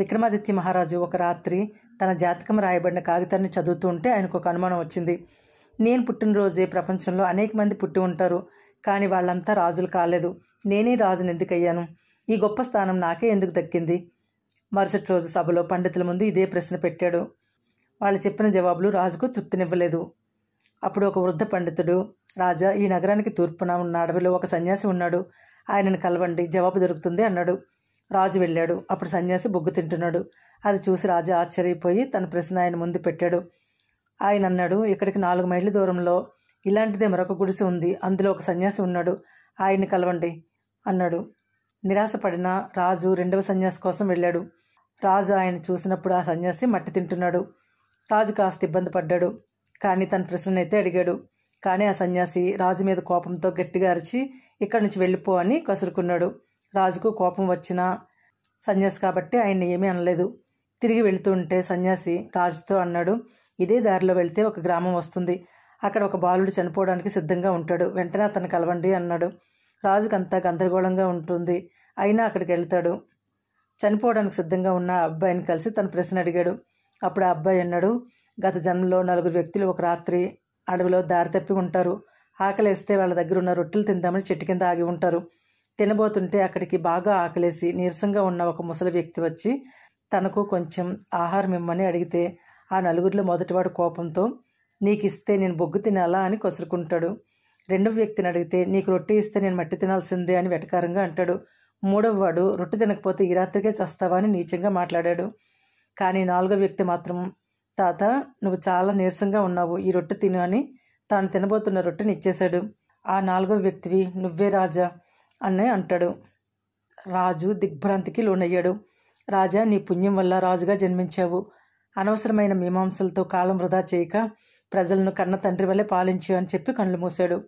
విక్రమాదిత్య మహారాజు ఒక రాత్రి తన జాతకం రాయబడిన కాగితాన్ని చదువుతూ ఉంటే ఆయనకు ఒక అనుమానం వచ్చింది. నేను పుట్టినరోజే ప్రపంచంలో అనేక మంది పుట్టి ఉంటారు, కానీ వాళ్ళంతా రాజులు కాలేదు. నేనే రాజుని ఎందుకయ్యాను? ఈ గొప్ప స్థానం నాకే ఎందుకు దక్కింది? మరుసటి రోజు సభలో పండితుల ముందు ఇదే ప్రశ్న పెట్టాడు. వాళ్ళు చెప్పిన జవాబులు రాజుకు తృప్తినివ్వలేదు. అప్పుడు ఒక వృద్ధ పండితుడు, రాజా, ఈ నగరానికి తూర్పున ఉన్న అడవిలో ఒక సన్యాసి ఉన్నాడు, ఆయనను కలవండి, జవాబు దొరుకుతుంది అన్నాడు. రాజు వెళ్ళాడు. అప్పుడు సన్యాసి బొగ్గు తింటున్నాడు. అది చూసి రాజా ఆశ్చర్యపోయి తన ప్రశ్న ఆయన ముందు పెట్టాడు. ఆయన అన్నాడు, ఇక్కడికి 4 మైళ్ళ దూరంలో ఇలాంటిదే మరొక గుడిసె ఉంది, అందులో ఒక సన్యాసి ఉన్నాడు, ఆయన్ని కలవండి అన్నాడు. నిరాశపడిన రాజు 2వ సన్యాసి కోసం వెళ్ళాడు. రాజు ఆయన చూసినప్పుడు ఆ సన్యాసి మట్టి తింటున్నాడు. రాజు కాస్త ఇబ్బంది పడ్డాడు, కానీ తన ప్రశ్ననైతే అడిగాడు. కానీ ఆ సన్యాసి రాజు మీద కోపంతో గట్టిగా అరిచి ఇక్కడి నుంచి వెళ్ళిపో అని కసురుకున్నాడు. రాజుకు కోపం వచ్చిన సన్యాసి కాబట్టి ఆయన్ని ఏమీ అనలేదు. తిరిగి వెళుతుంటే సన్యాసి రాజుతో అన్నాడు, ఇదే దారిలో వెళ్తే ఒక గ్రామం వస్తుంది, అక్కడ ఒక బాలుడు చనిపోవడానికి సిద్ధంగా ఉంటాడు, వెంటనే అతను కలవండి అన్నాడు. రాజుకంతా గందరగోళంగా ఉంటుంది, అయినా అక్కడికి వెళ్తాడు. చనిపోవడానికి సిద్ధంగా ఉన్న ఆ అబ్బాయిని కలిసి తన ప్రశ్న అడిగాడు. అప్పుడు ఆ అబ్బాయి అన్నాడు, గత జన్మలో 4 వ్యక్తులు ఒక రాత్రి అడవిలో దారి తప్పి ఉంటారు. ఆకలేస్తే వాళ్ళ దగ్గర ఉన్న రొట్టెలు తిందామని చెట్టు కింద ఆగి ఉంటారు. తినబోతుంటే అక్కడికి బాగా ఆకలేసి నీరసంగా ఉన్న ఒక ముసలి వ్యక్తి వచ్చి తనకు కొంచెం ఆహారం ఇమ్మని అడిగితే ఆ 4గురిలో మొదటివాడు కోపంతో, నీకు ఇస్తే నేను బొగ్గు తినాలా అని కొసురుకుంటాడు. 2వ వ్యక్తిని అడిగితే, నీకు రొట్టె ఇస్తే నేను మట్టి తినాల్సిందే అని వెటకారంగా అంటాడు. 3వ వాడు, రొట్టె తినకపోతే ఈ రాత్రికే చేస్తావా అని నీచంగా మాట్లాడాడు. కానీ 4వ వ్యక్తి మాత్రం, తాత, నువ్వు చాలా నీరసంగా ఉన్నావు, ఈ రొట్టె తిను అని తాను తినబోతున్న రొట్టెని ఇచ్చేశాడు. ఆ 4వ వ్యక్తివి నువ్వే రాజా అని అంటాడు. రాజు దిగ్భ్రాంతికి లోనయ్యాడు. రాజా, నీ పుణ్యం వల్ల రాజుగా జన్మించావు. అనవసరమైన మీమాంసలతో కాలం వృధా చేయక ప్రజలను కన్న తండ్రి వల్లే పాలించు అని చెప్పి కళ్ళు మూశాడు.